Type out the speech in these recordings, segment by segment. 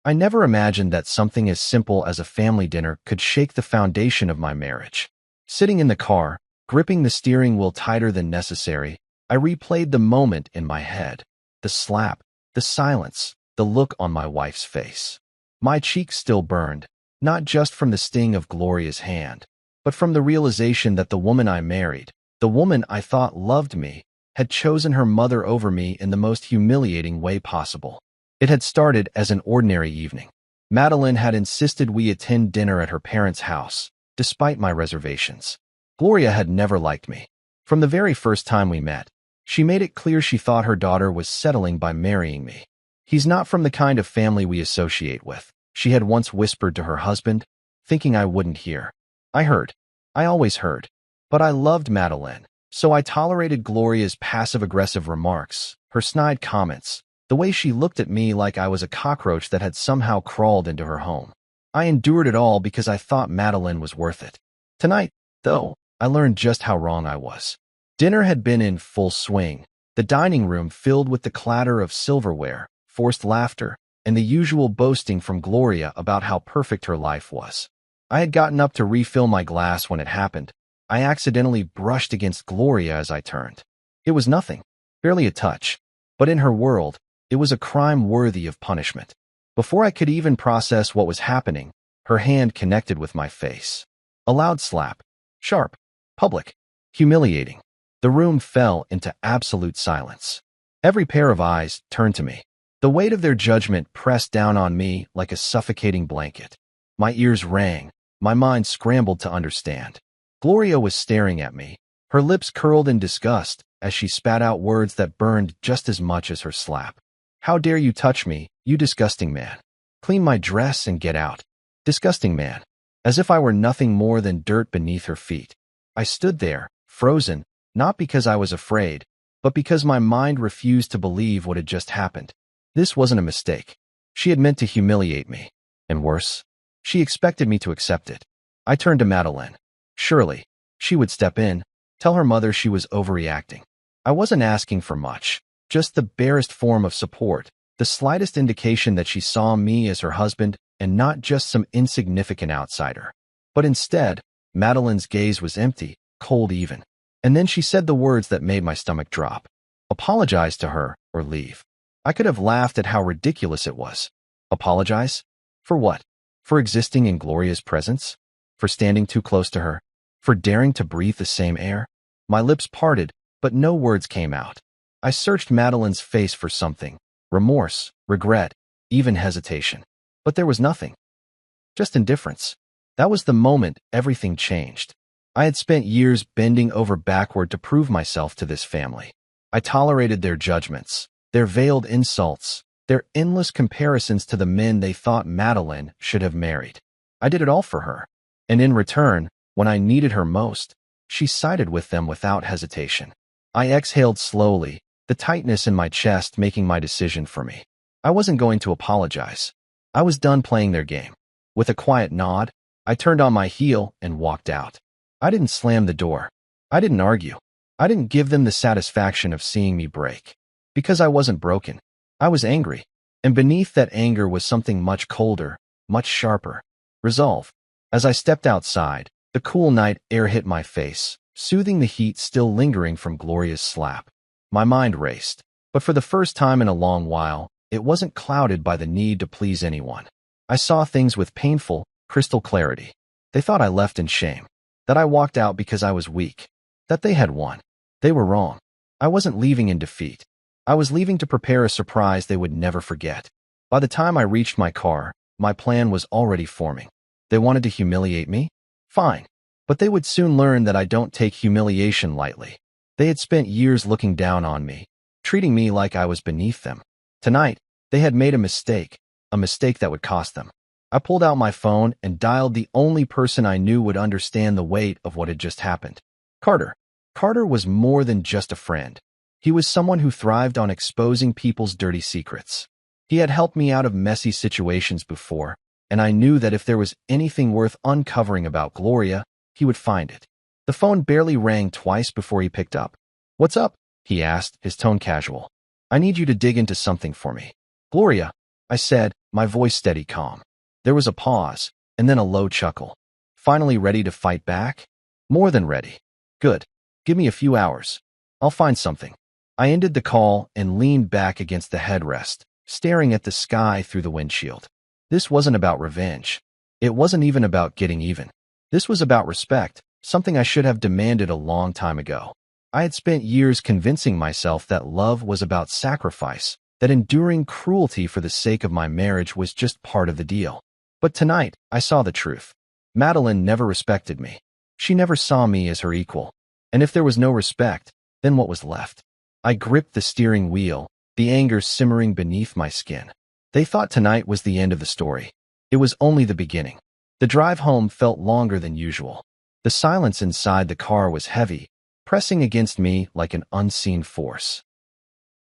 I never imagined that something as simple as a family dinner could shake the foundation of my marriage. Sitting in the car, gripping the steering wheel tighter than necessary, I replayed the moment in my head. The slap, the silence, the look on my wife's face. My cheeks still burned, not just from the sting of Gloria's hand, but from the realization that the woman I married, the woman I thought loved me, had chosen her mother over me in the most humiliating way possible. It had started as an ordinary evening. Madeline had insisted we attend dinner at her parents' house, despite my reservations. Gloria had never liked me. From the very first time we met, she made it clear she thought her daughter was settling by marrying me. He's not from the kind of family we associate with, she had once whispered to her husband, thinking I wouldn't hear. I heard. I always heard. But I loved Madeline, so I tolerated Gloria's passive-aggressive remarks, her snide comments, the way she looked at me like I was a cockroach that had somehow crawled into her home. I endured it all because I thought Madeline was worth it. Tonight, though, I learned just how wrong I was. Dinner had been in full swing, the dining room filled with the clatter of silverware, forced laughter, and the usual boasting from Gloria about how perfect her life was. I had gotten up to refill my glass when it happened. I accidentally brushed against Gloria as I turned. It was nothing, barely a touch, but in her world, it was a crime worthy of punishment. Before I could even process what was happening, her hand connected with my face. A loud slap. Sharp. Public. Humiliating. The room fell into absolute silence. Every pair of eyes turned to me. The weight of their judgment pressed down on me like a suffocating blanket. My ears rang. My mind scrambled to understand. Gloria was staring at me, her lips curled in disgust as she spat out words that burned just as much as her slap. How dare you touch me, you disgusting man. Clean my dress and get out. Disgusting man. As if I were nothing more than dirt beneath her feet. I stood there, frozen, not because I was afraid, but because my mind refused to believe what had just happened. This wasn't a mistake. She had meant to humiliate me. And worse, she expected me to accept it. I turned to Madeline. Surely, she would step in, tell her mother she was overreacting. I wasn't asking for much, just the barest form of support, the slightest indication that she saw me as her husband and not just some insignificant outsider. But instead, Madeline's gaze was empty, cold even. And then she said the words that made my stomach drop. Apologize to her or leave. I could have laughed at how ridiculous it was. Apologize? For what? For existing in Gloria's presence? For standing too close to her? For daring to breathe the same air? My lips parted, but no words came out. I searched Madeline's face for something. Remorse, regret, even hesitation. But there was nothing. Just indifference. That was the moment everything changed. I had spent years bending over backward to prove myself to this family. I tolerated their judgments, their veiled insults, their endless comparisons to the men they thought Madeline should have married. I did it all for her. And in return, when I needed her most, she sided with them without hesitation. I exhaled slowly, the tightness in my chest making my decision for me. I wasn't going to apologize. I was done playing their game. With a quiet nod, I turned on my heel and walked out. I didn't slam the door. I didn't argue. I didn't give them the satisfaction of seeing me break. Because I wasn't broken. I was angry. And beneath that anger was something much colder, much sharper. Resolve. As I stepped outside, the cool night air hit my face, soothing the heat still lingering from Gloria's slap. My mind raced. But for the first time in a long while, it wasn't clouded by the need to please anyone. I saw things with painful, crystal clarity. They thought I left in shame. That I walked out because I was weak. That they had won. They were wrong. I wasn't leaving in defeat. I was leaving to prepare a surprise they would never forget. By the time I reached my car, my plan was already forming. They wanted to humiliate me? Fine. But they would soon learn that I don't take humiliation lightly. They had spent years looking down on me, treating me like I was beneath them. Tonight, they had made a mistake that would cost them. I pulled out my phone and dialed the only person I knew would understand the weight of what had just happened. Carter. Carter was more than just a friend. He was someone who thrived on exposing people's dirty secrets. He had helped me out of messy situations before, and I knew that if there was anything worth uncovering about Gloria, he would find it. The phone barely rang twice before he picked up. "What's up?" he asked, his tone casual. "I need you to dig into something for me." "Gloria," I said, my voice steady calm. There was a pause, and then a low chuckle. Finally ready to fight back? More than ready. Good. Give me a few hours. I'll find something. I ended the call and leaned back against the headrest, staring at the sky through the windshield. This wasn't about revenge. It wasn't even about getting even. This was about respect, something I should have demanded a long time ago. I had spent years convincing myself that love was about sacrifice, that enduring cruelty for the sake of my marriage was just part of the deal. But tonight, I saw the truth. Madeline never respected me. She never saw me as her equal. And if there was no respect, then what was left? I gripped the steering wheel, the anger simmering beneath my skin. They thought tonight was the end of the story. It was only the beginning. The drive home felt longer than usual. The silence inside the car was heavy, pressing against me like an unseen force.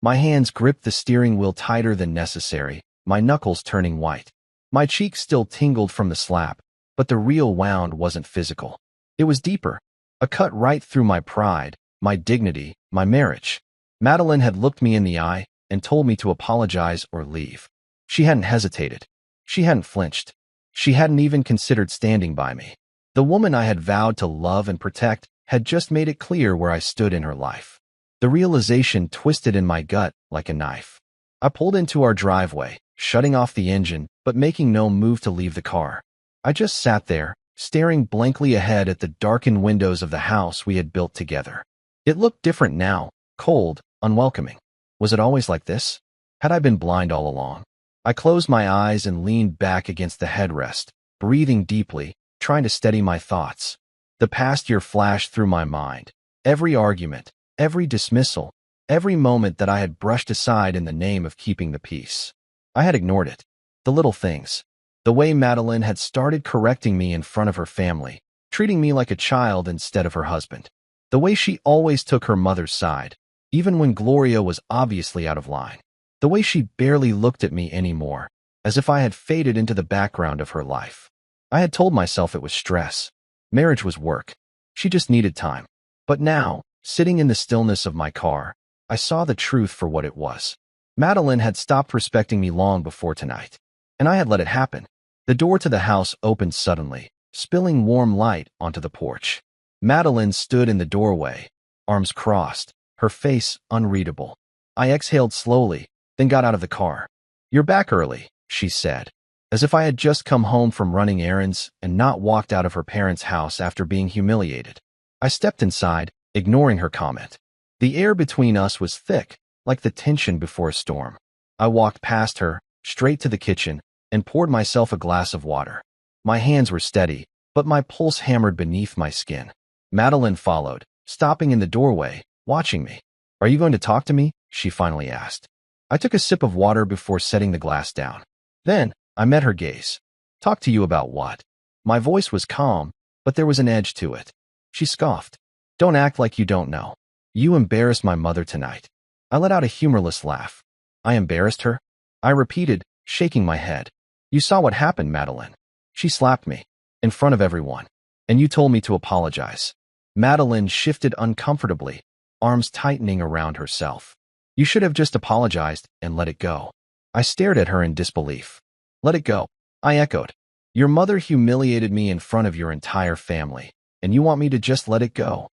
My hands gripped the steering wheel tighter than necessary, my knuckles turning white. My cheeks still tingled from the slap, but the real wound wasn't physical. It was deeper, a cut right through my pride, my dignity, my marriage. Madeline had looked me in the eye and told me to apologize or leave. She hadn't hesitated. She hadn't flinched. She hadn't even considered standing by me. The woman I had vowed to love and protect had just made it clear where I stood in her life. The realization twisted in my gut like a knife. I pulled into our driveway, shutting off the engine, but making no move to leave the car. I just sat there, staring blankly ahead at the darkened windows of the house we had built together. It looked different now, cold, unwelcoming. Was it always like this? Had I been blind all along? I closed my eyes and leaned back against the headrest, breathing deeply, trying to steady my thoughts. The past year flashed through my mind. Every argument, every dismissal, every moment that I had brushed aside in the name of keeping the peace. I had ignored it. The little things. The way Madeline had started correcting me in front of her family, treating me like a child instead of her husband. The way she always took her mother's side, even when Gloria was obviously out of line. The way she barely looked at me anymore, as if I had faded into the background of her life. I had told myself it was stress. Marriage was work. She just needed time. But now, sitting in the stillness of my car, I saw the truth for what it was. Madeline had stopped respecting me long before tonight, and I had let it happen. The door to the house opened suddenly, spilling warm light onto the porch. Madeline stood in the doorway, arms crossed, her face unreadable. I exhaled slowly, then got out of the car. "You're back early," she said, as if I had just come home from running errands and not walked out of her parents' house after being humiliated. I stepped inside, ignoring her comment. The air between us was thick, like the tension before a storm. I walked past her, straight to the kitchen, and poured myself a glass of water. My hands were steady, but my pulse hammered beneath my skin. Madeline followed, stopping in the doorway, watching me. "Are you going to talk to me?" she finally asked. I took a sip of water before setting the glass down. Then, I met her gaze. "Talk to you about what?" My voice was calm, but there was an edge to it. She scoffed. "Don't act like you don't know. You embarrassed my mother tonight." I let out a humorless laugh. "I embarrassed her?" I repeated, shaking my head. "You saw what happened, Madeline. She slapped me, in front of everyone, and you told me to apologize." Madeline shifted uncomfortably, arms tightening around herself. "You should have just apologized and let it go." I stared at her in disbelief. "Let it go," I echoed. "Your mother humiliated me in front of your entire family, and you want me to just let it go?"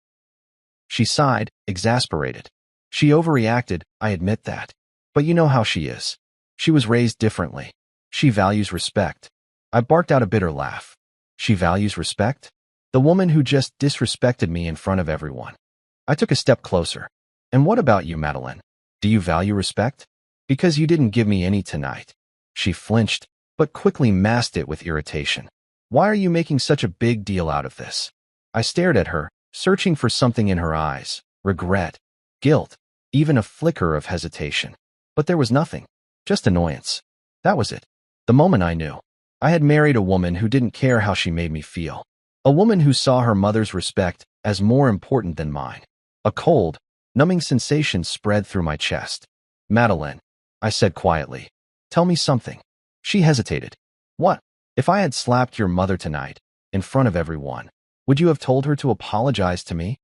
She sighed, exasperated. "She overreacted, I admit that. But you know how she is. She was raised differently. She values respect." I barked out a bitter laugh. "She values respect?" The woman who just disrespected me in front of everyone. I took a step closer. "And what about you, Madeline? Do you value respect? Because you didn't give me any tonight." She flinched, but quickly masked it with irritation. "Why are you making such a big deal out of this?" I stared at her, searching for something in her eyes. Regret, guilt, even a flicker of hesitation. But there was nothing, just annoyance. That was it. The moment I knew. I had married a woman who didn't care how she made me feel. A woman who saw her mother's respect as more important than mine. A cold, numbing sensation spread through my chest. "Madeline," I said quietly, "tell me something." She hesitated. "What? If I had slapped your mother tonight, in front of everyone, would you have told her to apologize to me?"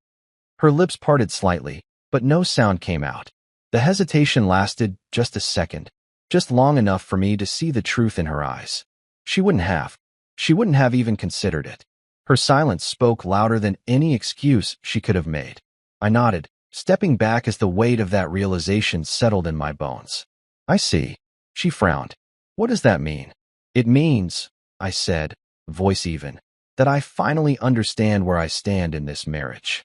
Her lips parted slightly, but no sound came out. The hesitation lasted just a second, just long enough for me to see the truth in her eyes. She wouldn't have. She wouldn't have even considered it. Her silence spoke louder than any excuse she could have made. I nodded, stepping back as the weight of that realization settled in my bones. I see. She frowned. What does that mean? It means, I said, voice even, that I finally understand where I stand in this marriage.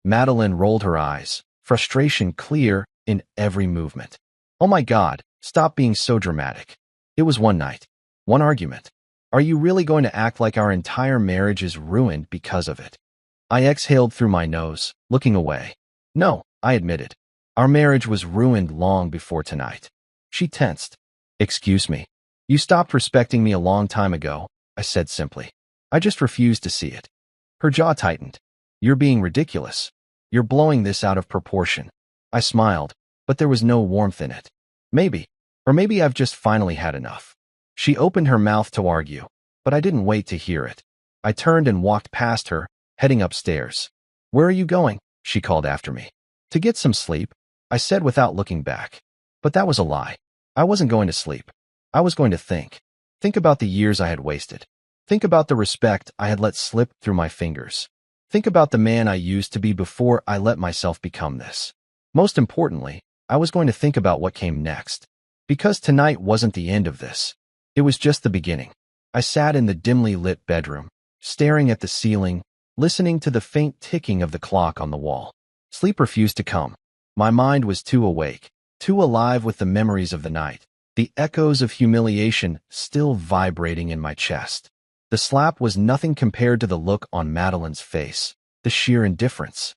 Madeline rolled her eyes, frustration clear in every movement. Oh my God, stop being so dramatic. It was one night. One argument. Are you really going to act like our entire marriage is ruined because of it? I exhaled through my nose, looking away. No, I admitted. Our marriage was ruined long before tonight. She tensed. Excuse me. You stopped respecting me a long time ago, I said simply. I just refused to see it. Her jaw tightened. You're being ridiculous. You're blowing this out of proportion. I smiled, but there was no warmth in it. Maybe. Or maybe I've just finally had enough. She opened her mouth to argue, but I didn't wait to hear it. I turned and walked past her, heading upstairs. Where are you going? She called after me. To get some sleep, I said without looking back. But that was a lie. I wasn't going to sleep. I was going to think. Think about the years I had wasted. Think about the respect I had let slip through my fingers. Think about the man I used to be before I let myself become this. Most importantly, I was going to think about what came next. Because tonight wasn't the end of this. It was just the beginning. I sat in the dimly lit bedroom, staring at the ceiling, listening to the faint ticking of the clock on the wall. Sleep refused to come. My mind was too awake, too alive with the memories of the night, the echoes of humiliation still vibrating in my chest. The slap was nothing compared to the look on Madeline's face, the sheer indifference.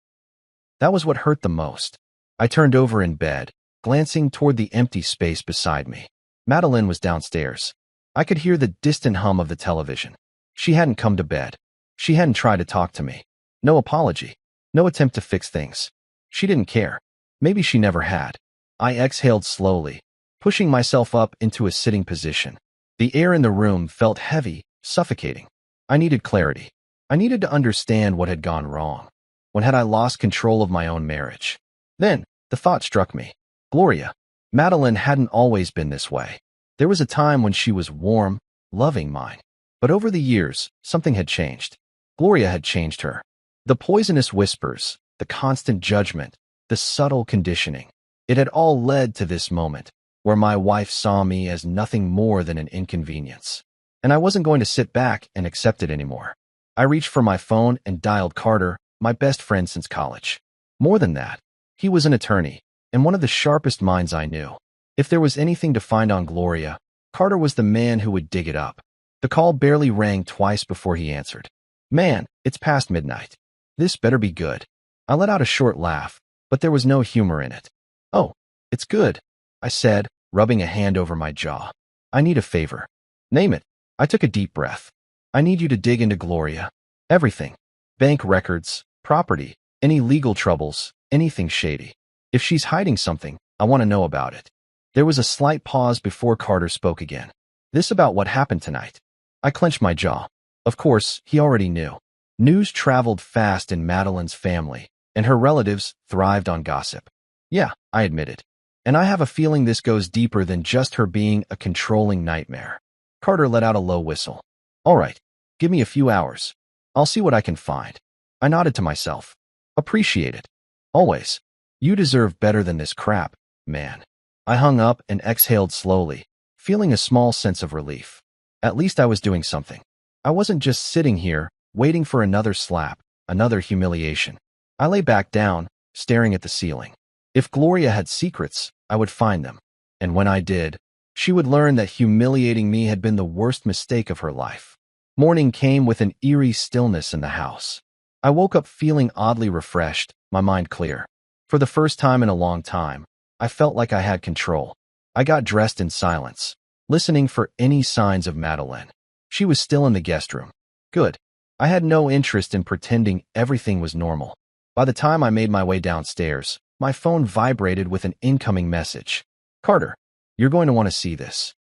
That was what hurt the most. I turned over in bed, glancing toward the empty space beside me. Madeline was downstairs. I could hear the distant hum of the television. She hadn't come to bed. She hadn't tried to talk to me. No apology. No attempt to fix things. She didn't care. Maybe she never had. I exhaled slowly, pushing myself up into a sitting position. The air in the room felt heavy, suffocating. I needed clarity. I needed to understand what had gone wrong. When had I lost control of my own marriage? Then, the thought struck me. Gloria. Madeline hadn't always been this way. There was a time when she was warm, loving mine. But over the years, something had changed. Gloria had changed her. The poisonous whispers, the constant judgment, the subtle conditioning. It had all led to this moment, where my wife saw me as nothing more than an inconvenience. And I wasn't going to sit back and accept it anymore. I reached for my phone and dialed Carter, my best friend since college. More than that, he was an attorney, and one of the sharpest minds I knew. If there was anything to find on Gloria, Carter was the man who would dig it up. The call barely rang twice before he answered. Man, it's past midnight. This better be good. I let out a short laugh, but there was no humor in it. Oh, it's good, I said, rubbing a hand over my jaw. I need a favor. Name it. I took a deep breath. I need you to dig into Gloria. Everything. Bank records, property, any legal troubles, anything shady. If she's hiding something, I want to know about it. There was a slight pause before Carter spoke again. This about what happened tonight. I clenched my jaw. Of course, he already knew. News traveled fast in Madeline's family, and her relatives thrived on gossip. Yeah, I admitted. And I have a feeling this goes deeper than just her being a controlling nightmare. Carter let out a low whistle. All right, give me a few hours. I'll see what I can find. I nodded to myself. Appreciate it. Always. You deserve better than this crap, man. I hung up and exhaled slowly, feeling a small sense of relief. At least I was doing something. I wasn't just sitting here, waiting for another slap, another humiliation. I lay back down, staring at the ceiling. If Gloria had secrets, I would find them. And when I did, she would learn that humiliating me had been the worst mistake of her life. Morning came with an eerie stillness in the house. I woke up feeling oddly refreshed, my mind clear. For the first time in a long time, I felt like I had control. I got dressed in silence, listening for any signs of Madeline. She was still in the guest room. Good. I had no interest in pretending everything was normal. By the time I made my way downstairs, my phone vibrated with an incoming message. Carter, you're going to want to see this.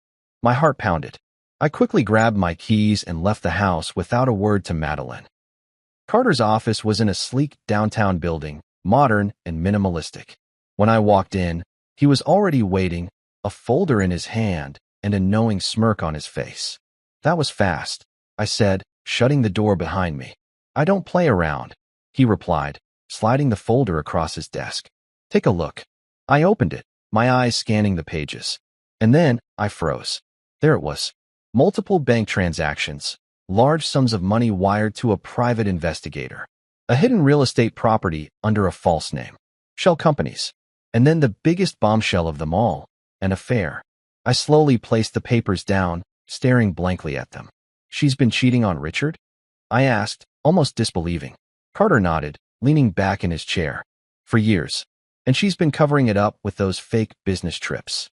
My heart pounded. I quickly grabbed my keys and left the house without a word to Madeline. Carter's office was in a sleek downtown building, modern and minimalistic. When I walked in, he was already waiting, a folder in his hand, and a knowing smirk on his face. That was fast, I said, shutting the door behind me. I don't play around, he replied, sliding the folder across his desk. Take a look. I opened it, my eyes scanning the pages. And then I froze. There it was. Multiple bank transactions, large sums of money wired to a private investigator, a hidden real estate property under a false name, shell companies, and then the biggest bombshell of them all, an affair. I slowly placed the papers down, staring blankly at them. She's been cheating on Richard? I asked, almost disbelieving. Carter nodded, leaning back in his chair. For years. And she's been covering it up with those fake business trips.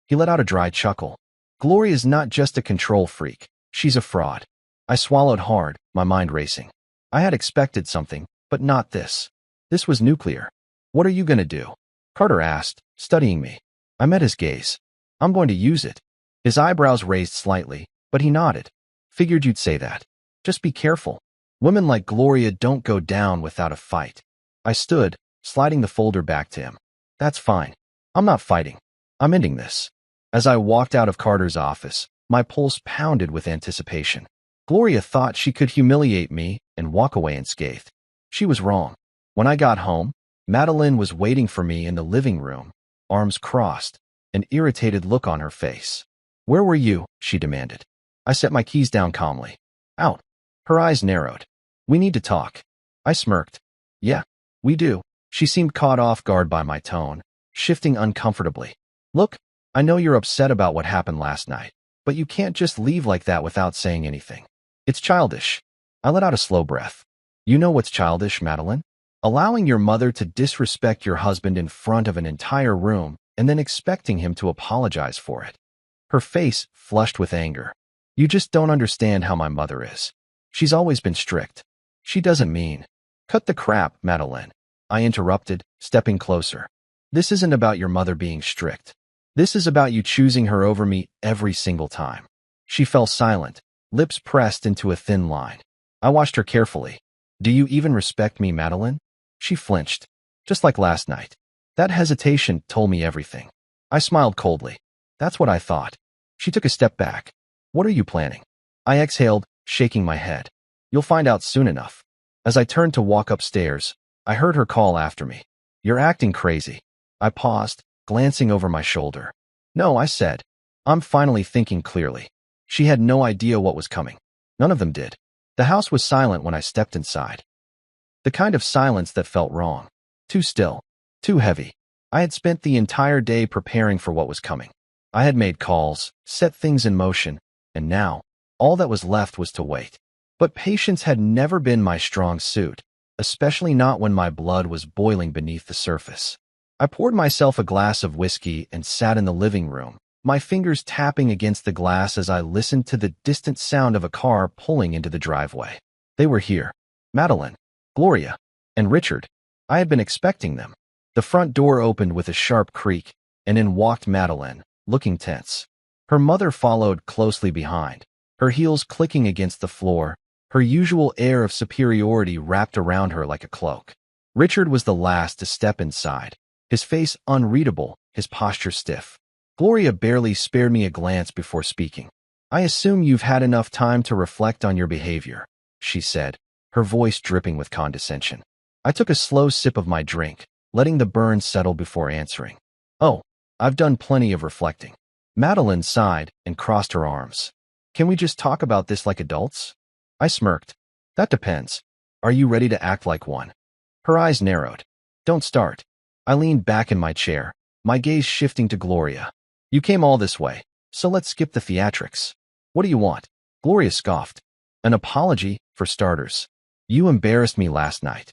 He let out a dry chuckle. Gloria's not just a control freak. She's a fraud. I swallowed hard, my mind racing. I had expected something, but not this. This was nuclear. What are you going to do? Carter asked, studying me. I met his gaze. I'm going to use it. His eyebrows raised slightly, but he nodded. Figured you'd say that. Just be careful. Women like Gloria don't go down without a fight. I stood, sliding the folder back to him. That's fine. I'm not fighting. I'm ending this. As I walked out of Carter's office, my pulse pounded with anticipation. Gloria thought she could humiliate me and walk away unscathed. She was wrong. When I got home, Madeline was waiting for me in the living room, arms crossed, an irritated look on her face. Where were you? She demanded. I set my keys down calmly. Out. Her eyes narrowed. We need to talk. I smirked. Yeah, we do. She seemed caught off guard by my tone, shifting uncomfortably. Look, I know you're upset about what happened last night, but you can't just leave like that without saying anything. It's childish. I let out a slow breath. You know what's childish, Madeline? Allowing your mother to disrespect your husband in front of an entire room and then expecting him to apologize for it. Her face flushed with anger. You just don't understand how my mother is. She's always been strict. She doesn't mean. Cut the crap, Madeline. I interrupted, stepping closer. This isn't about your mother being strict. This is about you choosing her over me every single time. She fell silent, lips pressed into a thin line. I watched her carefully. Do you even respect me, Madeline? She flinched, just like last night. That hesitation told me everything. I smiled coldly. That's what I thought. She took a step back. What are you planning? I exhaled, shaking my head. You'll find out soon enough. As I turned to walk upstairs, I heard her call after me. You're acting crazy. I paused, glancing over my shoulder. No, I said. I'm finally thinking clearly. She had no idea what was coming. None of them did. The house was silent when I stepped inside. The kind of silence that felt wrong. Too still. Too heavy. I had spent the entire day preparing for what was coming. I had made calls, set things in motion, and now, all that was left was to wait. But patience had never been my strong suit, especially not when my blood was boiling beneath the surface. I poured myself a glass of whiskey and sat in the living room, my fingers tapping against the glass as I listened to the distant sound of a car pulling into the driveway. They were here. Madeline, Gloria, and Richard. I had been expecting them. The front door opened with a sharp creak, and in walked Madeline, looking tense. Her mother followed closely behind, her heels clicking against the floor, her usual air of superiority wrapped around her like a cloak. Richard was the last to step inside, his face unreadable, his posture stiff. Gloria barely spared me a glance before speaking. I assume you've had enough time to reflect on your behavior, she said, her voice dripping with condescension. I took a slow sip of my drink, letting the burn settle before answering. Oh, I've done plenty of reflecting. Madeline sighed and crossed her arms. Can we just talk about this like adults? I smirked. That depends. Are you ready to act like one? Her eyes narrowed. Don't start. I leaned back in my chair, my gaze shifting to Gloria. You came all this way, so let's skip the theatrics. What do you want? Gloria scoffed. An apology, for starters. You embarrassed me last night.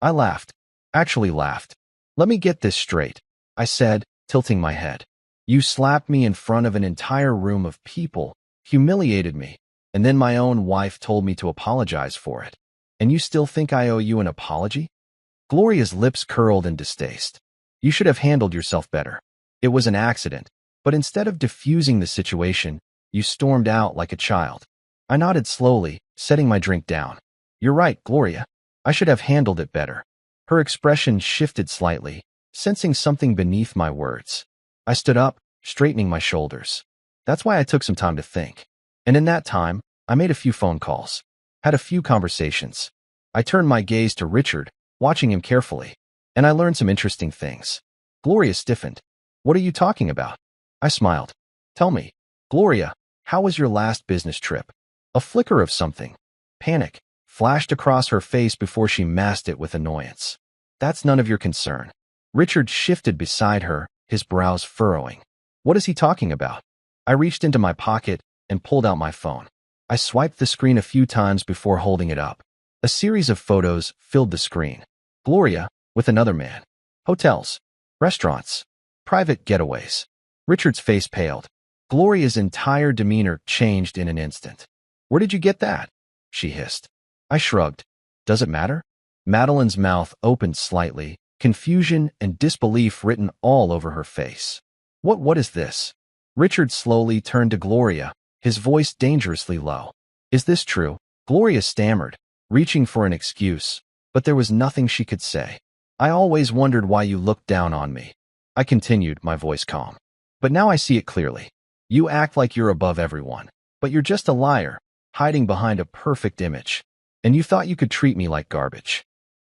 I laughed. Actually laughed. Let me get this straight, I said, tilting my head. You slapped me in front of an entire room of people, humiliated me, and then my own wife told me to apologize for it. And you still think I owe you an apology? Gloria's lips curled in distaste. You should have handled yourself better. It was an accident, but instead of diffusing the situation, you stormed out like a child. I nodded slowly, setting my drink down. You're right, Gloria. I should have handled it better. Her expression shifted slightly, sensing something beneath my words. I stood up, straightening my shoulders. That's why I took some time to think. And in that time, I made a few phone calls, had a few conversations. I turned my gaze to Richard, watching him carefully, and I learned some interesting things. Gloria stiffened. What are you talking about? I smiled. Tell me, Gloria, how was your last business trip? A flicker of something. Panic flashed across her face before she masked it with annoyance. That's none of your concern. Richard shifted beside her, his brows furrowing. What is he talking about? I reached into my pocket and pulled out my phone. I swiped the screen a few times before holding it up. A series of photos filled the screen. Gloria with another man. Hotels, restaurants, private getaways. Richard's face paled. Gloria's entire demeanor changed in an instant. Where did you get that? She hissed. I shrugged. Does it matter? Madeline's mouth opened slightly, confusion and disbelief written all over her face. What is this? Richard slowly turned to Gloria, his voice dangerously low. Is this true? Gloria stammered, reaching for an excuse, but there was nothing she could say. I always wondered why you looked down on me. I continued, my voice calm. But now I see it clearly. You act like you're above everyone, but you're just a liar, hiding behind a perfect image. And you thought you could treat me like garbage.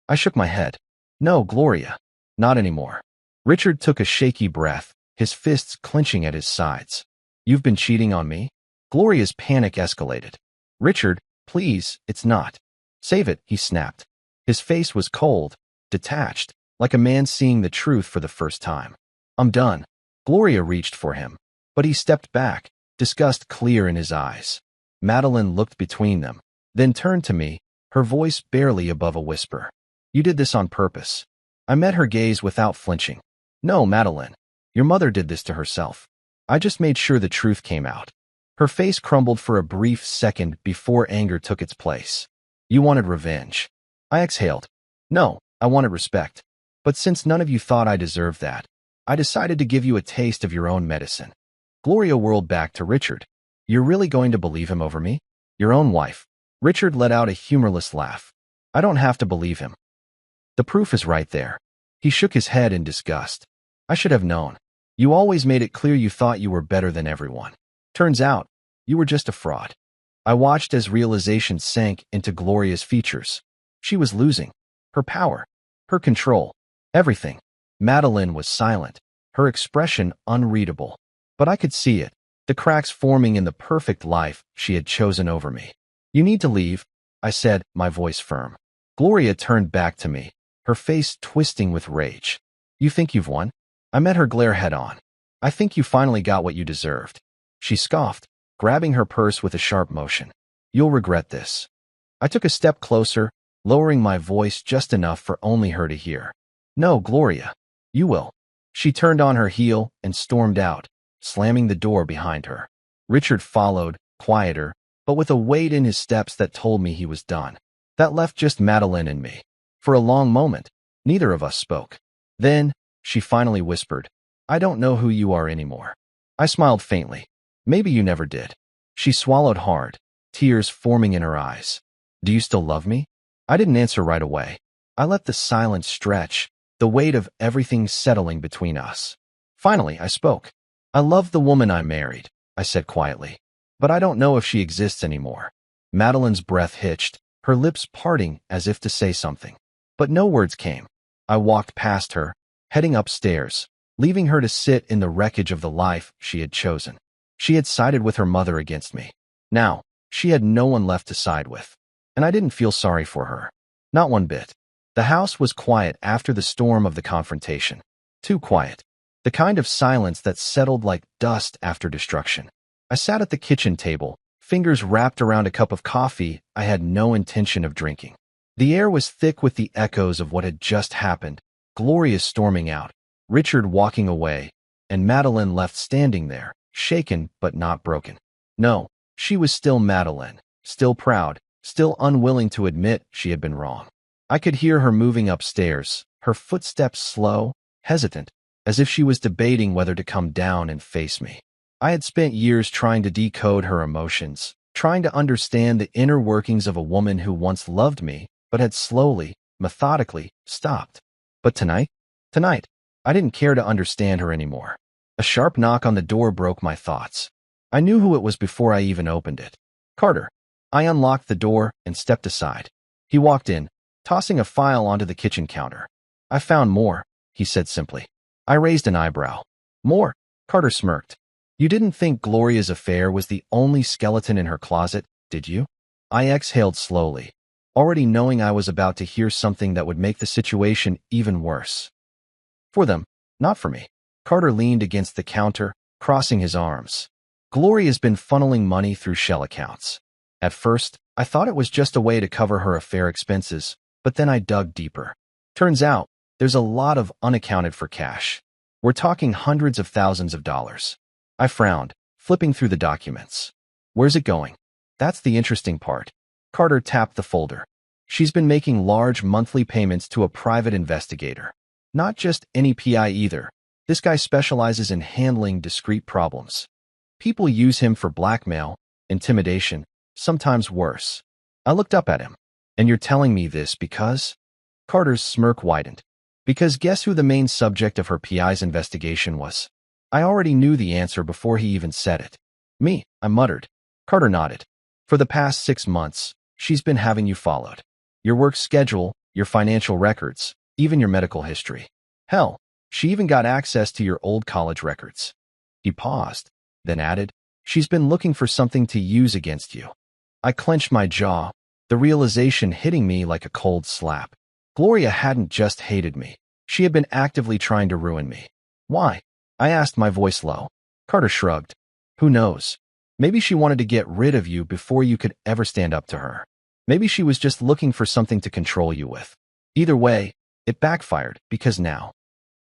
I shook my head. No, Gloria. Not anymore. Richard took a shaky breath, his fists clenching at his sides. You've been cheating on me? Gloria's panic escalated. Richard, please, it's not. Save it, he snapped. His face was cold, detached, like a man seeing the truth for the first time. I'm done. Gloria reached for him, but he stepped back, disgust clear in his eyes. Madeline looked between them, then turned to me, her voice barely above a whisper. You did this on purpose. I met her gaze without flinching. No, Madeline. Your mother did this to herself. I just made sure the truth came out. Her face crumbled for a brief second before anger took its place. You wanted revenge. I exhaled. No, I wanted respect. But since none of you thought I deserved that, I decided to give you a taste of your own medicine. Gloria whirled back to Richard. You're really going to believe him over me? Your own wife. Richard let out a humorless laugh. I don't have to believe him. The proof is right there. He shook his head in disgust. I should have known. You always made it clear you thought you were better than everyone. Turns out, you were just a fraud. I watched as realization sank into Gloria's features. She was losing. Her power. Her control. Everything. Madeline was silent, her expression unreadable. But I could see it, the cracks forming in the perfect life she had chosen over me. You need to leave, I said, my voice firm. Gloria turned back to me, her face twisting with rage. You think you've won? I met her glare head on. I think you finally got what you deserved. She scoffed, grabbing her purse with a sharp motion. You'll regret this. I took a step closer, lowering my voice just enough for only her to hear. No, Gloria. You will. She turned on her heel and stormed out, slamming the door behind her. Richard followed, quieter, but with a weight in his steps that told me he was done. That left just Madeline and me. For a long moment, neither of us spoke. Then, she finally whispered, I don't know who you are anymore. I smiled faintly. Maybe you never did. She swallowed hard, tears forming in her eyes. Do you still love me? I didn't answer right away. I let the silence stretch, the weight of everything settling between us. Finally, I spoke. I love the woman I married, I said quietly. But I don't know if she exists anymore. Madeline's breath hitched, her lips parting as if to say something. But no words came. I walked past her, heading upstairs, leaving her to sit in the wreckage of the life she had chosen. She had sided with her mother against me. Now, she had no one left to side with. And I didn't feel sorry for her. Not one bit. The house was quiet after the storm of the confrontation. Too quiet. The kind of silence that settled like dust after destruction. I sat at the kitchen table, fingers wrapped around a cup of coffee I had no intention of drinking. The air was thick with the echoes of what had just happened. Gloria storming out, Richard walking away, and Madeline left standing there, shaken but not broken. No, she was still Madeline, still proud, still unwilling to admit she had been wrong. I could hear her moving upstairs, her footsteps slow, hesitant, as if she was debating whether to come down and face me. I had spent years trying to decode her emotions, trying to understand the inner workings of a woman who once loved me, but had slowly, methodically, stopped. But tonight, I didn't care to understand her anymore. A sharp knock on the door broke my thoughts. I knew who it was before I even opened it. Carter. I unlocked the door and stepped aside. He walked in, tossing a file onto the kitchen counter. I found more, he said simply. I raised an eyebrow. More? Carter smirked. You didn't think Gloria's affair was the only skeleton in her closet, did you? I exhaled slowly, already knowing I was about to hear something that would make the situation even worse. For them, not for me. Carter leaned against the counter, crossing his arms. Gloria's been funneling money through shell accounts. At first, I thought it was just a way to cover her affair expenses, but then I dug deeper. Turns out, there's a lot of unaccounted for cash. We're talking hundreds of thousands of dollars. I frowned, flipping through the documents. Where's it going? That's the interesting part. Carter tapped the folder. She's been making large monthly payments to a private investigator. Not just any PI either. This guy specializes in handling discrete problems. People use him for blackmail, intimidation, sometimes worse. I looked up at him. And you're telling me this because? Carter's smirk widened. Because guess who the main subject of her PI's investigation was? I already knew the answer before he even said it. Me, I muttered. Carter nodded. For the past 6 months, she's been having you followed. Your work schedule, your financial records, even your medical history. Hell, she even got access to your old college records. He paused, then added, she's been looking for something to use against you. I clenched my jaw, the realization hitting me like a cold slap. Gloria hadn't just hated me. She had been actively trying to ruin me. Why? I asked, my voice low. Carter shrugged. Who knows? Maybe she wanted to get rid of you before you could ever stand up to her. Maybe she was just looking for something to control you with. Either way, it backfired, because now.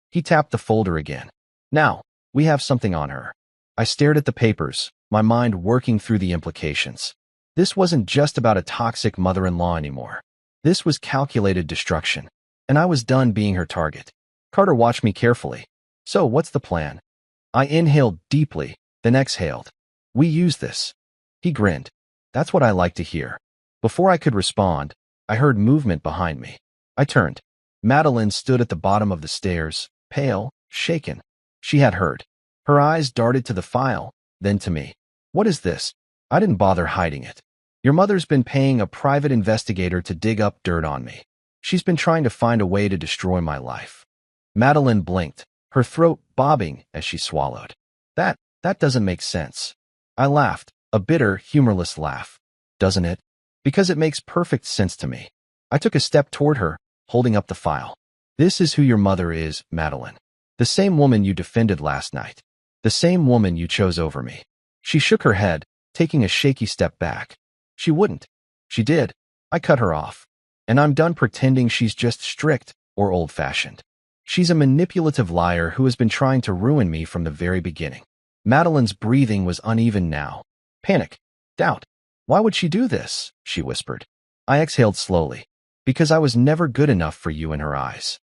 He tapped the folder again. Now, we have something on her. I stared at the papers, my mind working through the implications. This wasn't just about a toxic mother-in-law anymore. This was calculated destruction, and I was done being her target. Carter watched me carefully. So what's the plan? I inhaled deeply, then exhaled. We use this. He grinned. That's what I like to hear. Before I could respond, I heard movement behind me. I turned. Madeline stood at the bottom of the stairs, pale, shaken. She had heard. Her eyes darted to the file, then to me. What is this? I didn't bother hiding it. Your mother's been paying a private investigator to dig up dirt on me. She's been trying to find a way to destroy my life. Madeline blinked, her throat bobbing as she swallowed. That doesn't make sense. I laughed, a bitter, humorless laugh. Doesn't it? Because it makes perfect sense to me. I took a step toward her, holding up the file. This is who your mother is, Madeline. The same woman you defended last night. The same woman you chose over me. She shook her head, taking a shaky step back. She wouldn't. She did. I cut her off. And I'm done pretending she's just strict or old-fashioned. She's a manipulative liar who has been trying to ruin me from the very beginning. Madeline's breathing was uneven now. Panic. Doubt. Why would she do this? She whispered. I exhaled slowly. Because I was never good enough for you in her eyes.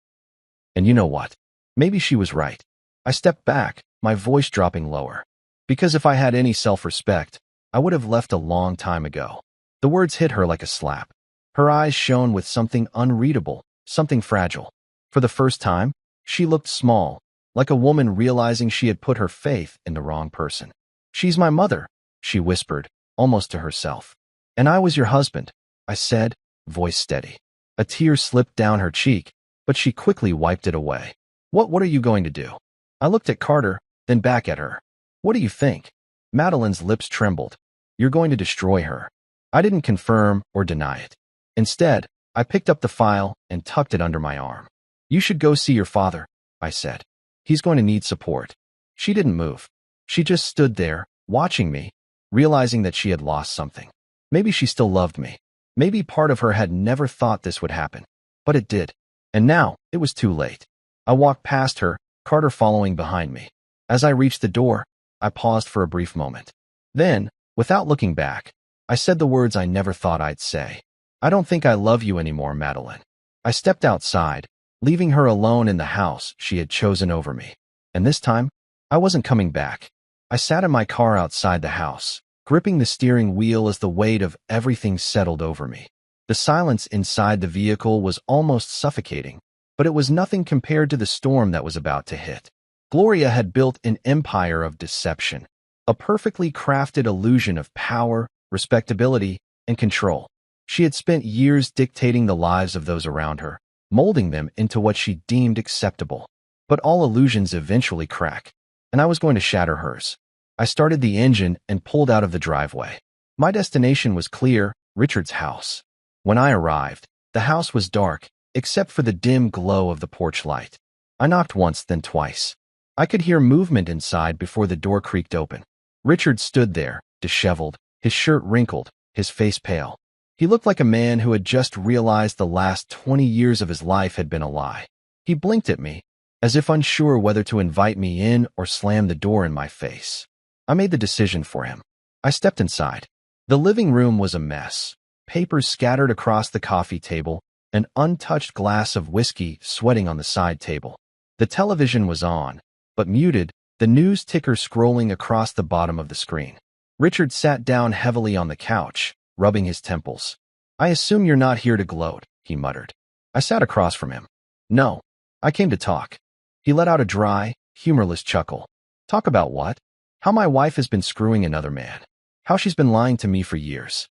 And you know what? Maybe she was right. I stepped back, my voice dropping lower. Because if I had any self-respect, I would have left a long time ago. The words hit her like a slap. Her eyes shone with something unreadable, something fragile. For the first time, she looked small, like a woman realizing she had put her faith in the wrong person. She's my mother, she whispered, almost to herself. And I was your husband, I said, voice steady. A tear slipped down her cheek, but she quickly wiped it away. What are you going to do? I looked at Carter, then back at her. What do you think? Madeline's lips trembled. You're going to destroy her. I didn't confirm or deny it. Instead, I picked up the file and tucked it under my arm. You should go see your father, I said. He's going to need support. She didn't move. She just stood there, watching me, realizing that she had lost something. Maybe she still loved me. Maybe part of her had never thought this would happen. But it did. And now, it was too late. I walked past her, Carter following behind me. As I reached the door, I paused for a brief moment. Then, without looking back, I said the words I never thought I'd say. I don't think I love you anymore, Madeline. I stepped outside, leaving her alone in the house she had chosen over me. And this time, I wasn't coming back. I sat in my car outside the house, gripping the steering wheel as the weight of everything settled over me. The silence inside the vehicle was almost suffocating, but it was nothing compared to the storm that was about to hit. Gloria had built an empire of deception, a perfectly crafted illusion of power, respectability, and control. She had spent years dictating the lives of those around her, molding them into what she deemed acceptable. But all illusions eventually crack, and I was going to shatter hers. I started the engine and pulled out of the driveway. My destination was clear: Richard's house. When I arrived, the house was dark, except for the dim glow of the porch light. I knocked once, then twice. I could hear movement inside before the door creaked open. Richard stood there, disheveled, his shirt wrinkled, his face pale. He looked like a man who had just realized the last 20 years of his life had been a lie. He blinked at me, as if unsure whether to invite me in or slam the door in my face. I made the decision for him. I stepped inside. The living room was a mess. Papers scattered across the coffee table, an untouched glass of whiskey sweating on the side table. The television was on, but muted, the news ticker scrolling across the bottom of the screen. Richard sat down heavily on the couch, rubbing his temples. "I assume you're not here to gloat," he muttered. I sat across from him. "No, I came to talk." He let out a dry, humorless chuckle. "Talk about what?" "How my wife has been screwing another man. How she's been lying to me for years.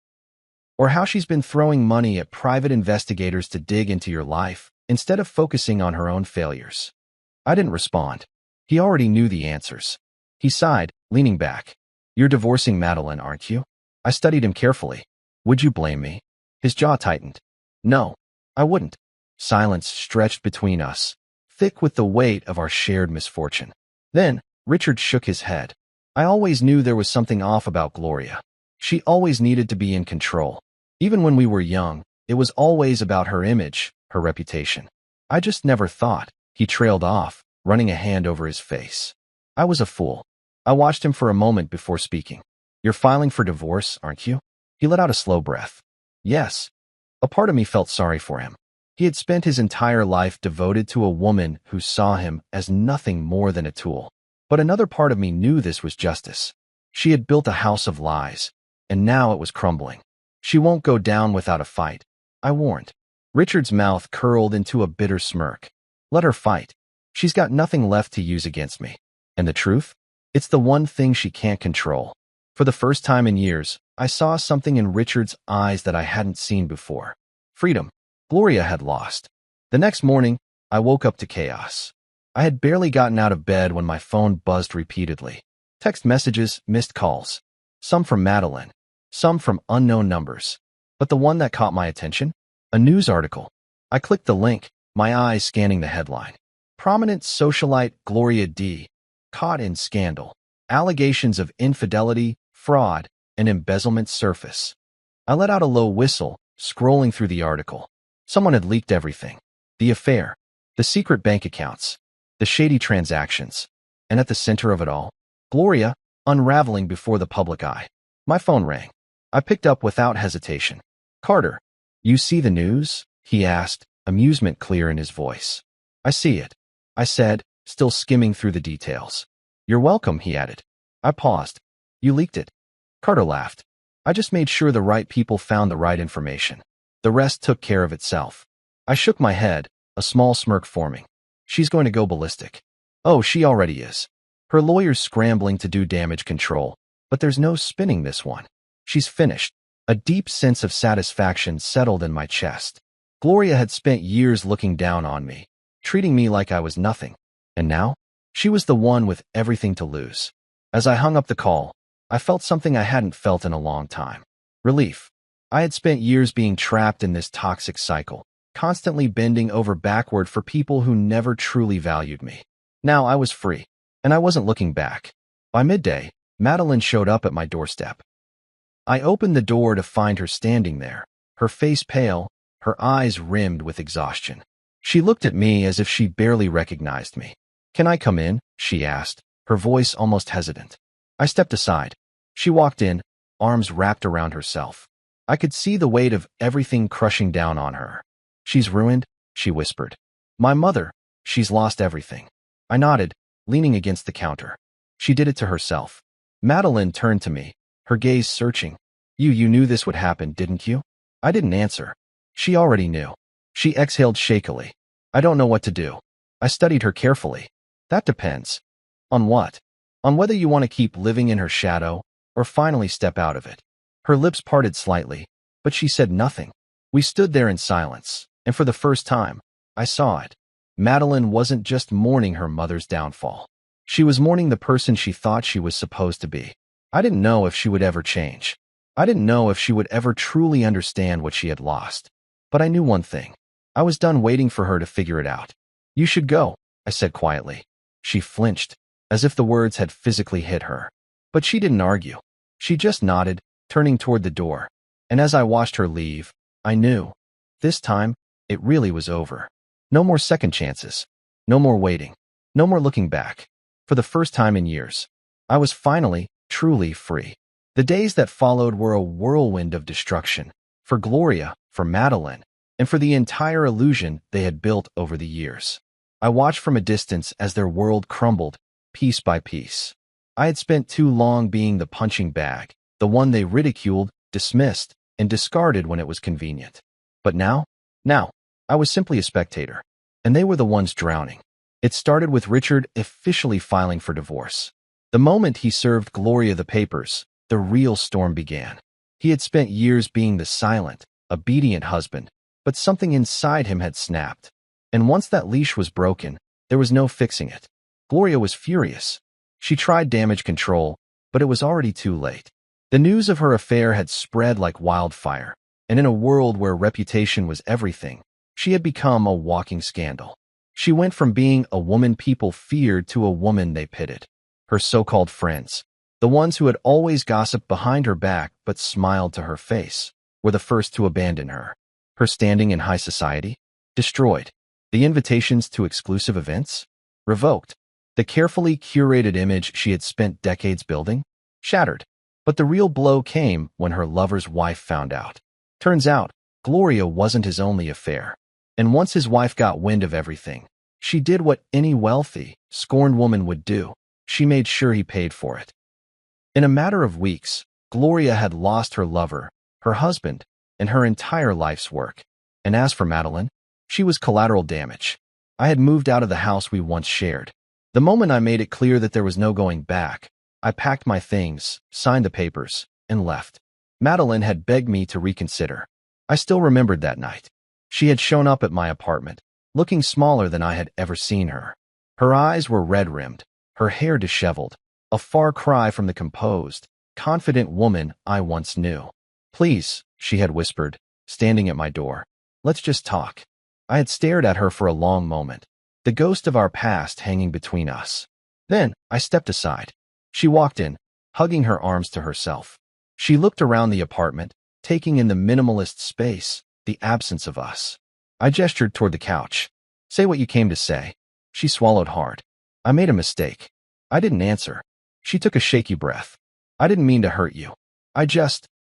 Or how she's been throwing money at private investigators to dig into your life, instead of focusing on her own failures." I didn't respond. He already knew the answers. He sighed, leaning back. "You're divorcing Madeline, aren't you?" I studied him carefully. "Would you blame me?" His jaw tightened. "No, I wouldn't." Silence stretched between us, thick with the weight of our shared misfortune. Then, Richard shook his head. "I always knew there was something off about Gloria. She always needed to be in control. Even when we were young, it was always about her image, her reputation. I just never thought." He trailed off, running a hand over his face. I was a fool. I watched him for a moment before speaking. "You're filing for divorce, aren't you?" He let out a slow breath. "Yes." A part of me felt sorry for him. He had spent his entire life devoted to a woman who saw him as nothing more than a tool. But another part of me knew this was justice. She had built a house of lies, and now it was crumbling. "She won't go down without a fight," I warned. Richard's mouth curled into a bitter smirk. "Let her fight. She's got nothing left to use against me. And the truth? It's the one thing she can't control." For the first time in years, I saw something in Richard's eyes that I hadn't seen before. Freedom. Gloria had lost. The next morning, I woke up to chaos. I had barely gotten out of bed when my phone buzzed repeatedly. Text messages, missed calls. Some from Madeline. Some from unknown numbers. But the one that caught my attention? A news article. I clicked the link, my eyes scanning the headline. Prominent socialite Gloria D. caught in scandal. Allegations of infidelity, fraud, and embezzlement surface. I let out a low whistle, scrolling through the article. Someone had leaked everything. The affair, the secret bank accounts, the shady transactions. And at the center of it all, Gloria, unraveling before the public eye. My phone rang. I picked up without hesitation. "Carter, you see the news?" he asked, amusement clear in his voice. "I see it," I said, still skimming through the details. "You're welcome," he added. I paused. "You leaked it?" Carter laughed. "I just made sure the right people found the right information. The rest took care of itself." I shook my head, a small smirk forming. "She's going to go ballistic." "Oh, she already is. Her lawyer's scrambling to do damage control, but there's no spinning this one. She's finished." A deep sense of satisfaction settled in my chest. Gloria had spent years looking down on me, treating me like I was nothing. And now, she was the one with everything to lose. As I hung up the call, I felt something I hadn't felt in a long time. Relief. I had spent years being trapped in this toxic cycle, constantly bending over backward for people who never truly valued me. Now I was free, and I wasn't looking back. By midday, Madeline showed up at my doorstep. I opened the door to find her standing there, her face pale, her eyes rimmed with exhaustion. She looked at me as if she barely recognized me. "Can I come in?" she asked, her voice almost hesitant. I stepped aside. She walked in, arms wrapped around herself. I could see the weight of everything crushing down on her. "She's ruined," she whispered. "My mother, she's lost everything." I nodded, leaning against the counter. "She did it to herself." Madeline turned to me, her gaze searching. You knew this would happen, didn't you?" I didn't answer. She already knew. She exhaled shakily. "I don't know what to do." I studied her carefully. "That depends. On what? On whether you want to keep living in her shadow or finally step out of it. Her lips parted slightly, but she said nothing. We stood there in silence, and for the first time, I saw it. Madeline wasn't just mourning her mother's downfall. She was mourning the person she thought she was supposed to be. I didn't know if she would ever change. I didn't know if she would ever truly understand what she had lost. But I knew one thing. I was done waiting for her to figure it out. You should go, I said quietly. She flinched, as if the words had physically hit her. But she didn't argue. She just nodded, turning toward the door. And as I watched her leave, I knew. This time, it really was over. No more second chances. No more waiting. No more looking back. For the first time in years, I was finally, truly free. The days that followed were a whirlwind of destruction. For Gloria, for Madeline, and for the entire illusion they had built over the years. I watched from a distance as their world crumbled, piece by piece. I had spent too long being the punching bag, the one they ridiculed, dismissed, and discarded when it was convenient. But now, I was simply a spectator, and they were the ones drowning. It started with Richard officially filing for divorce. The moment he served Gloria the papers, the real storm began. He had spent years being the silent, obedient husband, but something inside him had snapped. And once that leash was broken, there was no fixing it. Gloria was furious. She tried damage control, but it was already too late. The news of her affair had spread like wildfire, and in a world where reputation was everything, she had become a walking scandal. She went from being a woman people feared to a woman they pitted. Her so-called friends, the ones who had always gossiped behind her back but smiled to her face, were the first to abandon her. Her standing in high society? Destroyed. The invitations to exclusive events? Revoked. The carefully curated image she had spent decades building? Shattered. But the real blow came when her lover's wife found out. Turns out, Gloria wasn't his only affair. And once his wife got wind of everything, she did what any wealthy, scorned woman would do. She made sure he paid for it. In a matter of weeks, Gloria had lost her lover, her husband, and her entire life's work. And as for Madeline, she was collateral damage. I had moved out of the house we once shared. The moment I made it clear that there was no going back, I packed my things, signed the papers, and left. Madeline had begged me to reconsider. I still remembered that night. She had shown up at my apartment, looking smaller than I had ever seen her. Her eyes were red-rimmed, her hair disheveled, a far cry from the composed, confident woman I once knew. "Please," she had whispered, standing at my door. "Let's just talk." I had stared at her for a long moment, the ghost of our past hanging between us. Then I stepped aside. She walked in, hugging her arms to herself. She looked around the apartment, taking in the minimalist space, the absence of us. I gestured toward the couch. "Say what you came to say." She swallowed hard. "I made a mistake." I didn't answer. She took a shaky breath. "I didn't mean to hurt you.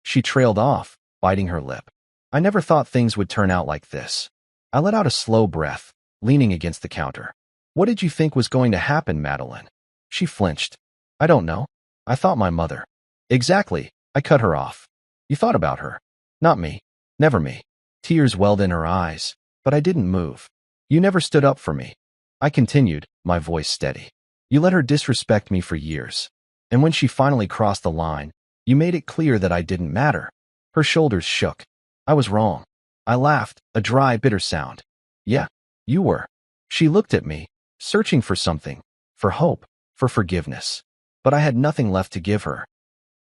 She trailed off, biting her lip. "I never thought things would turn out like this." I let out a slow breath, leaning against the counter. "What did you think was going to happen, Madeline?" She flinched. "I don't know. I thought my mother." "Exactly," I cut her off. "You thought about her. Not me. Never me." Tears welled in her eyes, but I didn't move. "You never stood up for me." I continued, my voice steady. "You let her disrespect me for years. And when she finally crossed the line, you made it clear that I didn't matter." Her shoulders shook. "I was wrong." I laughed, a dry, bitter sound. "Yeah, you were." She looked at me, searching for something, for hope, for forgiveness. But I had nothing left to give her.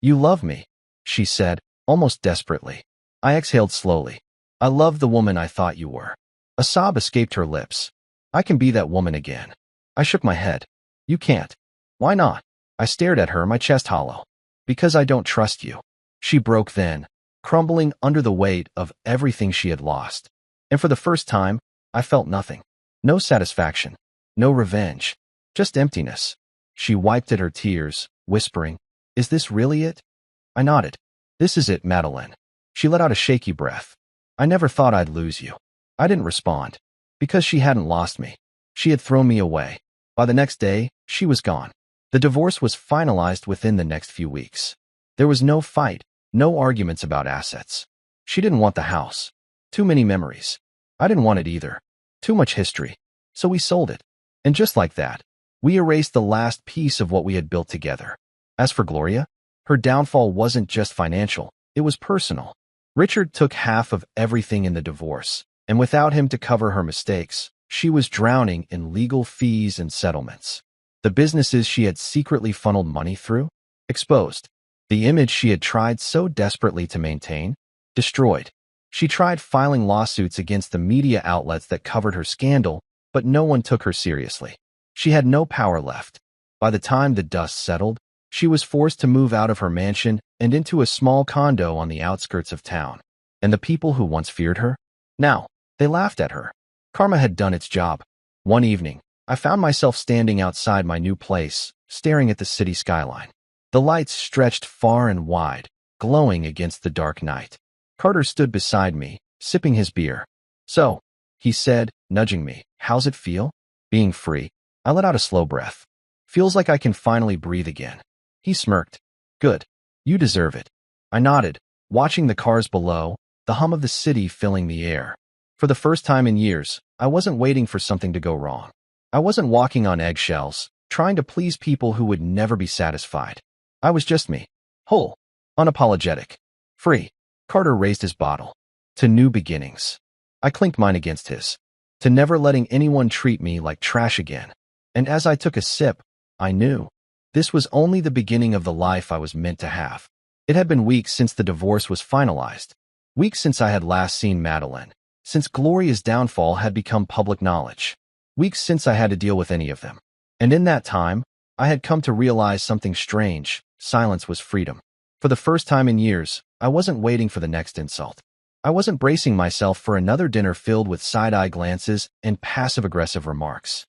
"You love me," she said, almost desperately. I exhaled slowly. "I love the woman I thought you were." A sob escaped her lips. "I can be that woman again." I shook my head. "You can't." "Why not?" I stared at her, my chest hollow. "Because I don't trust you." She broke then, crumbling under the weight of everything she had lost. And for the first time, I felt nothing. No satisfaction. No revenge. Just emptiness. She wiped at her tears, whispering, "Is this really it?" I nodded. "This is it, Madeline." She let out a shaky breath. "I never thought I'd lose you." I didn't respond. Because she hadn't lost me. She had thrown me away. By the next day, she was gone. The divorce was finalized within the next few weeks. There was no fight, no arguments about assets. She didn't want the house. Too many memories. I didn't want it either. Too much history. So we sold it. And just like that, We erased the last piece of what we had built together. As for Gloria, her downfall wasn't just financial, it was personal. Richard took half of everything in the divorce, and without him to cover her mistakes, she was drowning in legal fees and settlements. The businesses she had secretly funneled money through, exposed. The image she had tried so desperately to maintain, destroyed. She tried filing lawsuits against the media outlets that covered her scandal, but no one took her seriously. She had no power left. By the time the dust settled, she was forced to move out of her mansion and into a small condo on the outskirts of town. And the people who once feared her? Now, they laughed at her. Karma had done its job. One evening, I found myself standing outside my new place, staring at the city skyline. The lights stretched far and wide, glowing against the dark night. Carter stood beside me, sipping his beer. "So," he said, nudging me, "how's it feel? Being free?" I let out a slow breath. "Feels like I can finally breathe again." He smirked. "Good. You deserve it." I nodded, watching the cars below, the hum of the city filling the air. For the first time in years, I wasn't waiting for something to go wrong. I wasn't walking on eggshells, trying to please people who would never be satisfied. I was just me. Whole. Unapologetic. Free. Carter raised his bottle. "To new beginnings." I clinked mine against his. "To never letting anyone treat me like trash again." And as I took a sip, I knew. This was only the beginning of the life I was meant to have. It had been weeks since the divorce was finalized. Weeks since I had last seen Madeline. Since Gloria's downfall had become public knowledge. Weeks since I had to deal with any of them. And in that time, I had come to realize something strange. Silence was freedom. For the first time in years, I wasn't waiting for the next insult. I wasn't bracing myself for another dinner filled with side-eye glances and passive-aggressive remarks.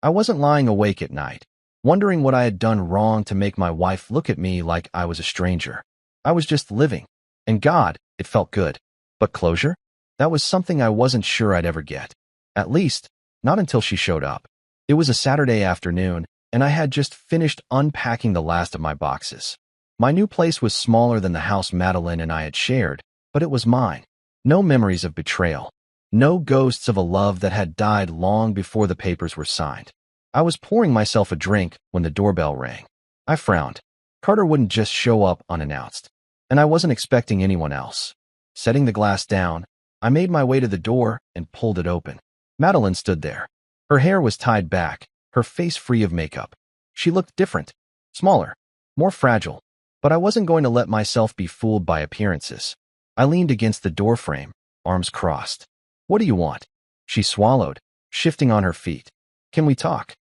I wasn't lying awake at night, wondering what I had done wrong to make my wife look at me like I was a stranger. I was just living. And God, it felt good. But closure? That was something I wasn't sure I'd ever get. At least, not until she showed up. It was a Saturday afternoon, and I had just finished unpacking the last of my boxes. My new place was smaller than the house Madeline and I had shared, but it was mine. No memories of betrayal. No ghosts of a love that had died long before the papers were signed. I was pouring myself a drink when the doorbell rang. I frowned. Carter wouldn't just show up unannounced. And I wasn't expecting anyone else. Setting the glass down, I made my way to the door and pulled it open. Madeline stood there. Her hair was tied back, her face free of makeup. She looked different, smaller, more fragile. But I wasn't going to let myself be fooled by appearances. I leaned against the doorframe, arms crossed. "What do you want?" She swallowed, shifting on her feet. "Can we talk?"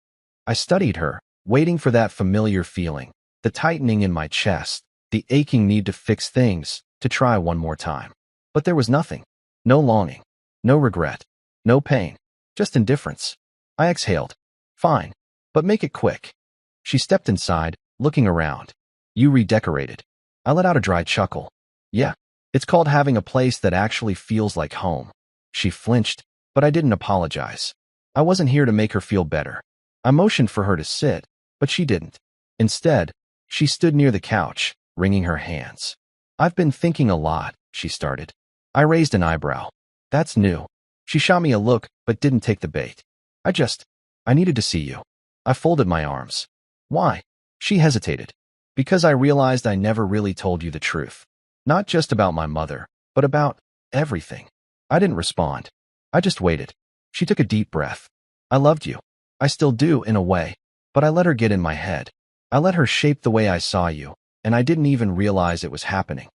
I studied her, waiting for that familiar feeling, the tightening in my chest, the aching need to fix things, to try one more time. But there was nothing. No longing. No regret. No pain. Just indifference. I exhaled. "Fine. But make it quick." She stepped inside, looking around. "You redecorated." I let out a dry chuckle. "Yeah. It's called having a place that actually feels like home." She flinched, but I didn't apologize. I wasn't here to make her feel better. I motioned for her to sit, but she didn't. Instead, she stood near the couch, wringing her hands. "I've been thinking a lot," she started. I raised an eyebrow. "That's new." She shot me a look, but didn't take the bait. I needed to see you." I folded my arms. "Why?" She hesitated. "Because I realized I never really told you the truth. Not just about my mother, but about everything." I didn't respond. I just waited. She took a deep breath. "I loved you. I still do, in a way. But I let her get in my head. I let her shape the way I saw you, and I didn't even realize it was happening."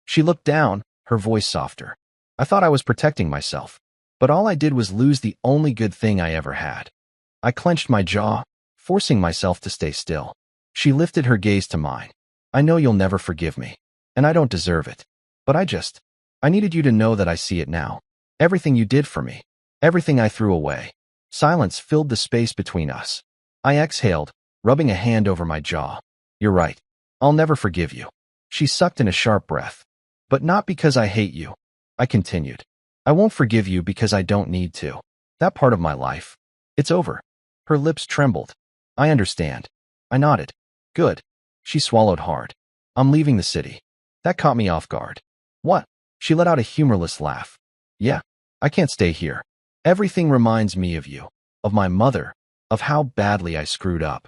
She looked down, her voice softer. "I thought I was protecting myself. But all I did was lose the only good thing I ever had." I clenched my jaw, forcing myself to stay still. She lifted her gaze to mine. "I know you'll never forgive me. And I don't deserve it. But I needed you to know that I see it now. Everything you did for me. Everything I threw away." Silence filled the space between us. I exhaled, rubbing a hand over my jaw. "You're right. I'll never forgive you." She sucked in a sharp breath. "But not because I hate you." I continued. "I won't forgive you because I don't need to. That part of my life. It's over." Her lips trembled. "I understand." I nodded. "Good." She swallowed hard. "I'm leaving the city." That caught me off guard. "What?" She let out a humorless laugh. "Yeah, I can't stay here. Everything reminds me of you, of my mother, of how badly I screwed up.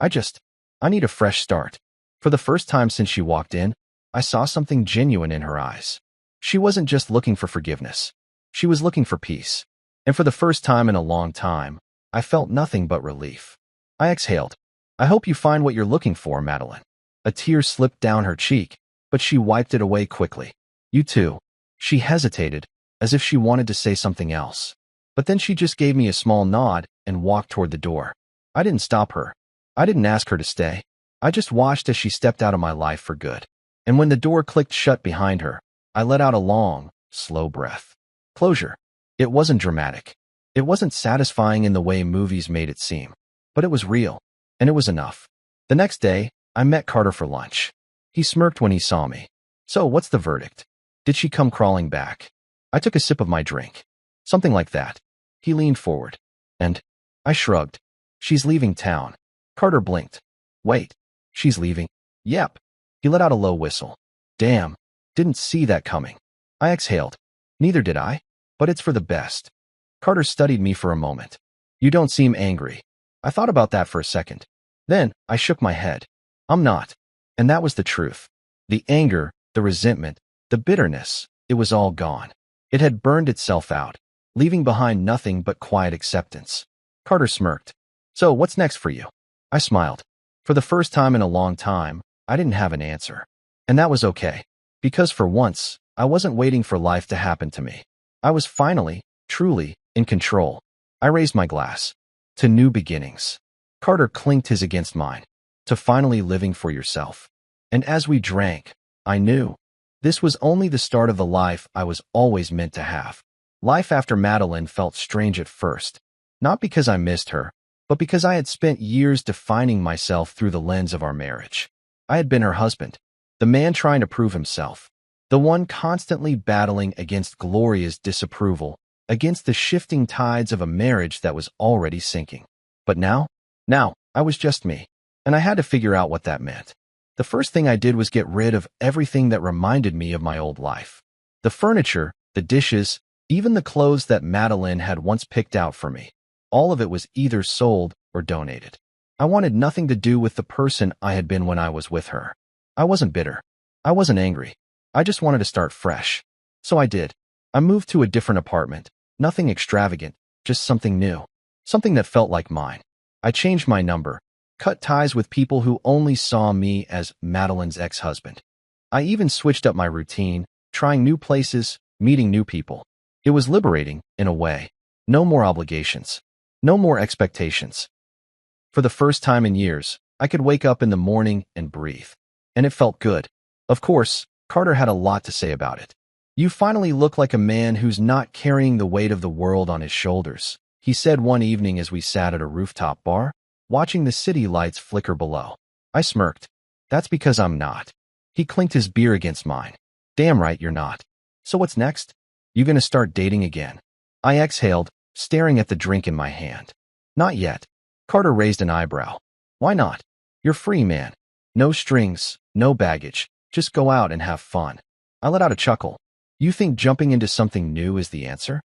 I need a fresh start. For the first time since she walked in, I saw something genuine in her eyes. She wasn't just looking for forgiveness. She was looking for peace. And for the first time in a long time, I felt nothing but relief. I exhaled. I hope you find what you're looking for, Madeline. A tear slipped down her cheek, but she wiped it away quickly. You too. She hesitated, as if she wanted to say something else. But then she just gave me a small nod and walked toward the door. I didn't stop her. I didn't ask her to stay. I just watched as she stepped out of my life for good. And when the door clicked shut behind her, I let out a long, slow breath. Closure. It wasn't dramatic. It wasn't satisfying in the way movies made it seem. But it was real, and it was enough. The next day, I met Carter for lunch. He smirked when he saw me. So, what's the verdict? Did she come crawling back? I took a sip of my drink. Something like that. He leaned forward. And I shrugged. She's leaving town. Carter blinked. Wait. She's leaving? Yep. He let out a low whistle. Damn. Didn't see that coming. I exhaled. Neither did I. But it's for the best. Carter studied me for a moment. You don't seem angry. I thought about that for a second. Then, I shook my head. I'm not. And that was the truth. The anger, the resentment, the bitterness, it was all gone. It had burned itself out, leaving behind nothing but quiet acceptance. Carter smirked. So, what's next for you? I smiled. For the first time in a long time, I didn't have an answer. And that was okay. Because for once, I wasn't waiting for life to happen to me. I was finally, truly, in control. I raised my glass. To new beginnings. Carter clinked his against mine. To finally living for yourself. And as we drank, I knew. This was only the start of the life I was always meant to have. Life after Madeline felt strange at first. Not because I missed her, but because I had spent years defining myself through the lens of our marriage. I had been her husband, the man trying to prove himself, the one constantly battling against Gloria's disapproval, against the shifting tides of a marriage that was already sinking. But now, I was just me, and I had to figure out what that meant. The first thing I did was get rid of everything that reminded me of my old life. The furniture, the dishes, even the clothes that Madeline had once picked out for me. All of it was either sold or donated. I wanted nothing to do with the person I had been when I was with her. I wasn't bitter. I wasn't angry. I just wanted to start fresh. So I did. I moved to a different apartment. Nothing extravagant, just something new. Something that felt like mine. I changed my number, cut ties with people who only saw me as Madeline's ex-husband. I even switched up my routine, trying new places, meeting new people. It was liberating, in a way. No more obligations. No more expectations. For the first time in years, I could wake up in the morning and breathe. And it felt good. Of course, Carter had a lot to say about it. You finally look like a man who's not carrying the weight of the world on his shoulders, he said one evening as we sat at a rooftop bar, watching the city lights flicker below. I smirked. That's because I'm not. He clinked his beer against mine. Damn right you're not. So what's next? You gonna start dating again? I exhaled, staring at the drink in my hand. Not yet. Carter raised an eyebrow. Why not? You're free, man. No strings, no baggage. Just go out and have fun. I let out a chuckle. You think jumping into something new is the answer?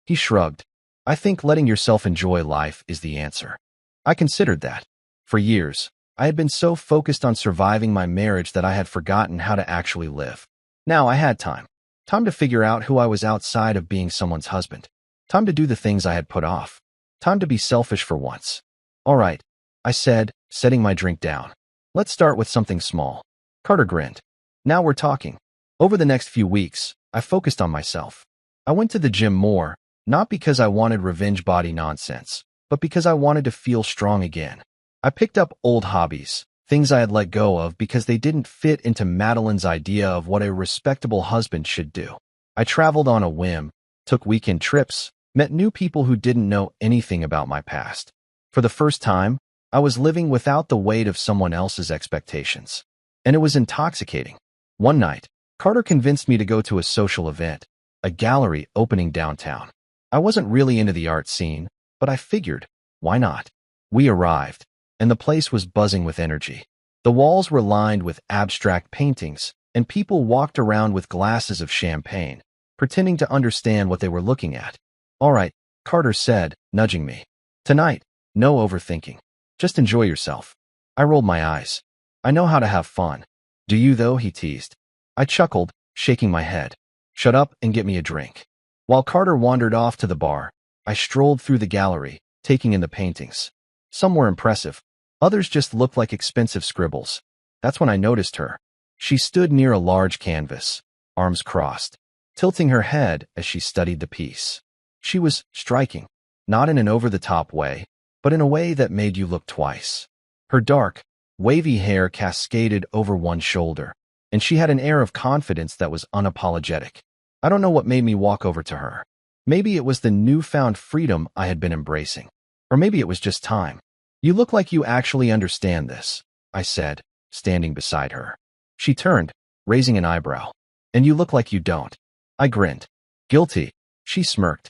He shrugged. I think letting yourself enjoy life is the answer. I considered that. For years, I had been so focused on surviving my marriage that I had forgotten how to actually live. Now I had time. Time to figure out who I was outside of being someone's husband. Time to do the things I had put off. Time to be selfish for once. All right, I said, setting my drink down. Let's start with something small. Carter grinned. Now we're talking. Over the next few weeks, I focused on myself. I went to the gym more, not because I wanted revenge body nonsense, but because I wanted to feel strong again. I picked up old hobbies, things I had let go of because they didn't fit into Madeline's idea of what a respectable husband should do. I traveled on a whim, took weekend trips, met new people who didn't know anything about my past. For the first time, I was living without the weight of someone else's expectations. And it was intoxicating. One night, Carter convinced me to go to a social event, a gallery opening downtown. I wasn't really into the art scene, but I figured, why not? We arrived, and the place was buzzing with energy. The walls were lined with abstract paintings, and people walked around with glasses of champagne, pretending to understand what they were looking at. All right, Carter said, nudging me. Tonight, No overthinking. Just enjoy yourself. I rolled my eyes. I know how to have fun. Do you though? He teased. I chuckled, shaking my head. Shut up and get me a drink. While Carter wandered off to the bar, I strolled through the gallery, taking in the paintings. Some were impressive. Others just looked like expensive scribbles. That's when I noticed her. She stood near a large canvas, arms crossed, tilting her head as she studied the piece. She was striking, not in an over-the-top way, but in a way that made you look twice. Her dark, wavy hair cascaded over one shoulder, and she had an air of confidence that was unapologetic. I don't know what made me walk over to her. Maybe it was the newfound freedom I had been embracing. Or maybe it was just time. You look like you actually understand this, I said, standing beside her. She turned, raising an eyebrow. And you look like you don't. I grinned. Guilty. She smirked.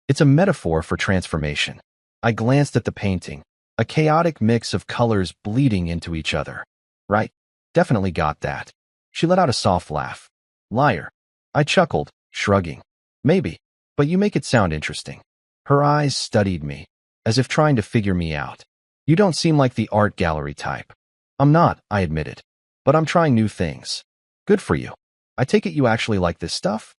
It's a metaphor for transformation. I glanced at the painting, a chaotic mix of colors bleeding into each other. Right? Definitely got that. She let out a soft laugh. Liar. I chuckled, shrugging. Maybe, but you make it sound interesting. Her eyes studied me, as if trying to figure me out. You don't seem like the art gallery type. I'm not, I admitted. But I'm trying new things. Good for you. I take it you actually like this stuff?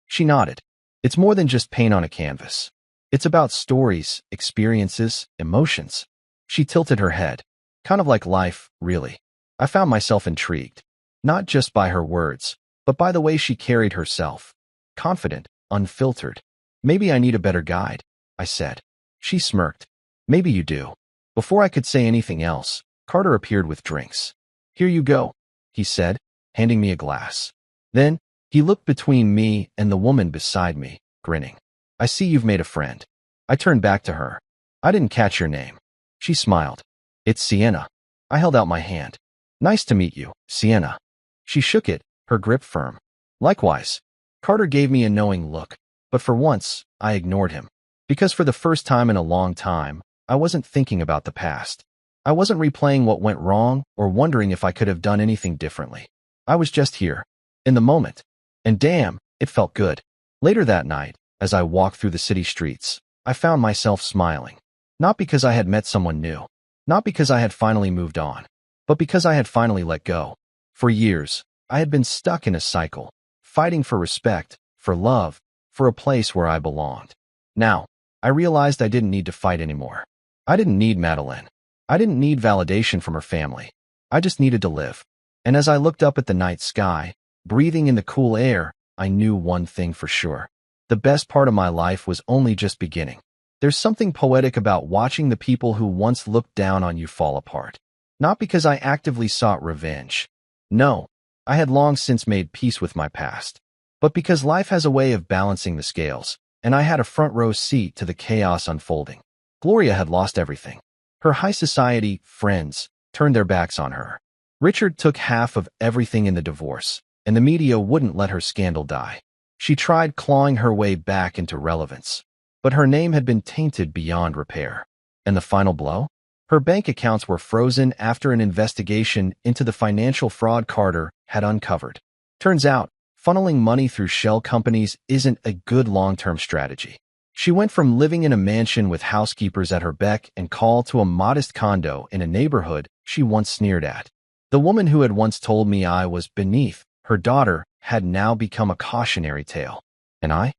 She nodded. It's more than just paint on a canvas. It's about stories, experiences, emotions. She tilted her head. Kind of like life, really. I found myself intrigued. Not just by her words, but by the way she carried herself. Confident, unfiltered. Maybe I need a better guide, I said. She smirked. Maybe you do. Before I could say anything else, Carter appeared with drinks. Here you go, he said, handing me a glass. Then, he looked between me and the woman beside me, grinning. I see you've made a friend. I turned back to her. I didn't catch your name. She smiled. It's Sienna. I held out my hand. Nice to meet you, Sienna. She shook it, her grip firm. Likewise. Carter gave me a knowing look, but for once, I ignored him. Because for the first time in a long time, I wasn't thinking about the past. I wasn't replaying what went wrong or wondering if I could have done anything differently. I was just here, in the moment. And damn, it felt good. Later that night, as I walked through the city streets, I found myself smiling. Not because I had met someone new, not because I had finally moved on, but because I had finally let go. For years, I had been stuck in a cycle, fighting for respect, for love, for a place where I belonged. Now, I realized I didn't need to fight anymore. I didn't need Madeline. I didn't need validation from her family. I just needed to live. And as I looked up at the night sky, breathing in the cool air, I knew one thing for sure. The best part of my life was only just beginning. There's something poetic about watching the people who once looked down on you fall apart. Not because I actively sought revenge. No, I had long since made peace with my past. But because life has a way of balancing the scales, and I had a front row seat to the chaos unfolding. Gloria had lost everything. Her high society friends turned their backs on her. Richard took half of everything in the divorce, and the media wouldn't let her scandal die. She tried clawing her way back into relevance, but her name had been tainted beyond repair. And the final blow? Her bank accounts were frozen after an investigation into the financial fraud Carter had uncovered. Turns out, funneling money through shell companies isn't a good long-term strategy. She went from living in a mansion with housekeepers at her beck and call to a modest condo in a neighborhood she once sneered at. The woman who had once told me I was beneath her daughter had now become a cautionary tale. And I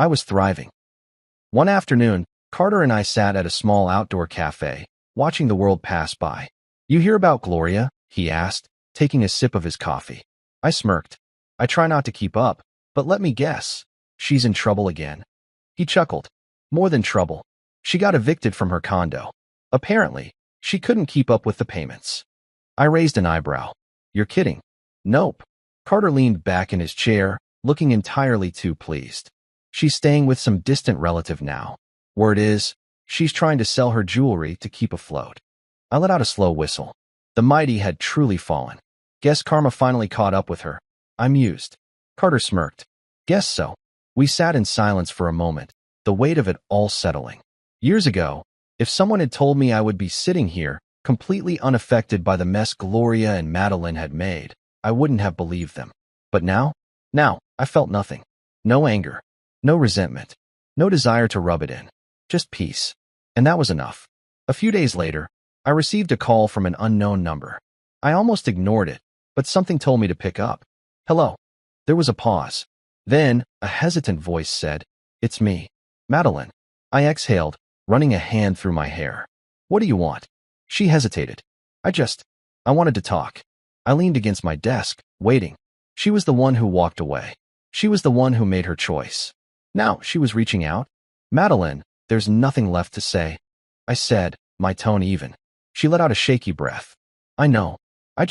was thriving. One afternoon, Carter and I sat at a small outdoor cafe, watching the world pass by. You hear about Gloria? He asked, taking a sip of his coffee. I smirked. I try not to keep up, but let me guess. She's in trouble again. He chuckled. More than trouble. She got evicted from her condo. Apparently, she couldn't keep up with the payments. I raised an eyebrow. You're kidding. Nope. Carter leaned back in his chair, looking entirely too pleased. She's staying with some distant relative now. Word is, she's trying to sell her jewelry to keep afloat. I let out a slow whistle. The mighty had truly fallen. Guess karma finally caught up with her. I mused. Carter smirked. Guess so. We sat in silence for a moment, the weight of it all settling. Years ago, if someone had told me I would be sitting here, completely unaffected by the mess Gloria and Madeline had made, I wouldn't have believed them. But now, I felt nothing. No anger. No resentment. No desire to rub it in. Just peace. And that was enough. A few days later, I received a call from an unknown number. I almost ignored it, but something told me to pick up. Hello. There was a pause. Then, a hesitant voice said, "It's me, Madeline." I exhaled, running a hand through my hair. "What do you want?" She hesitated. I wanted to talk." I leaned against my desk, waiting. She was the one who walked away. She was the one who made her choice. Now she was reaching out. "Madeline, there's nothing left to say," I said, my tone even. She let out a shaky breath. "I know. I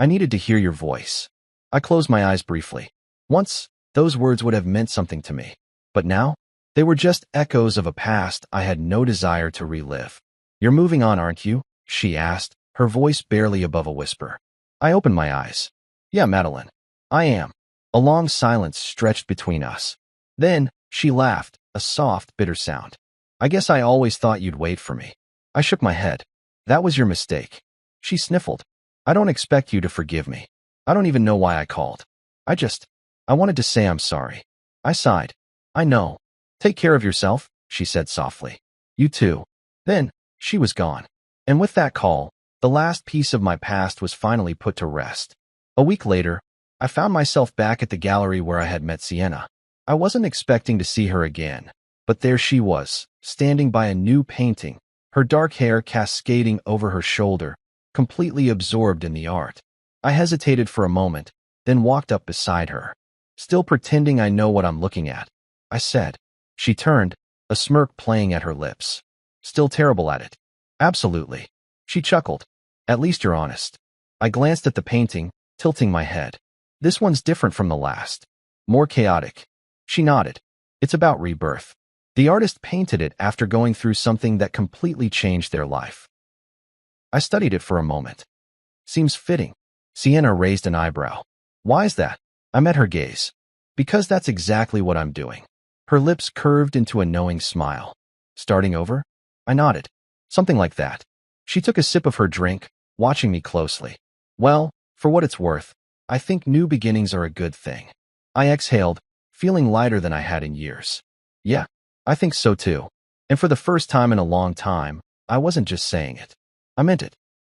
needed to hear your voice." I closed my eyes briefly. Once, those words would have meant something to me. But now, they were just echoes of a past I had no desire to relive. "You're moving on, aren't you?" she asked, her voice barely above a whisper. I opened my eyes. "Yeah, Madeline. I am." A long silence stretched between us. Then, she laughed, a soft, bitter sound. "I guess I always thought you'd wait for me." I shook my head. "That was your mistake." She sniffled. "I don't expect you to forgive me. I don't even know why I called. I wanted to say I'm sorry." I sighed. "I know. Take care of yourself," she said softly. "You too." Then, she was gone. And with that call, the last piece of my past was finally put to rest. A week later, I found myself back at the gallery where I had met Sienna. I wasn't expecting to see her again, but there she was, standing by a new painting, her dark hair cascading over her shoulder, completely absorbed in the art. I hesitated for a moment, then walked up beside her. "Still pretending I know what I'm looking at," I said. She turned, a smirk playing at her lips. "Still terrible at it." "Absolutely." She chuckled. "At least you're honest." I glanced at the painting, tilting my head. "This one's different from the last. More chaotic." She nodded. "It's about rebirth. The artist painted it after going through something that completely changed their life." I studied it for a moment. "Seems fitting." Sienna raised an eyebrow. "Why is that?" I met her gaze. "Because that's exactly what I'm doing." Her lips curved into a knowing smile. "Starting over?" I nodded. "Something like that." She took a sip of her drink, watching me closely. "Well, for what it's worth, I think new beginnings are a good thing." I exhaled, feeling lighter than I had in years. "Yeah, I think so too." And for the first time in a long time, I wasn't just saying it. I meant it.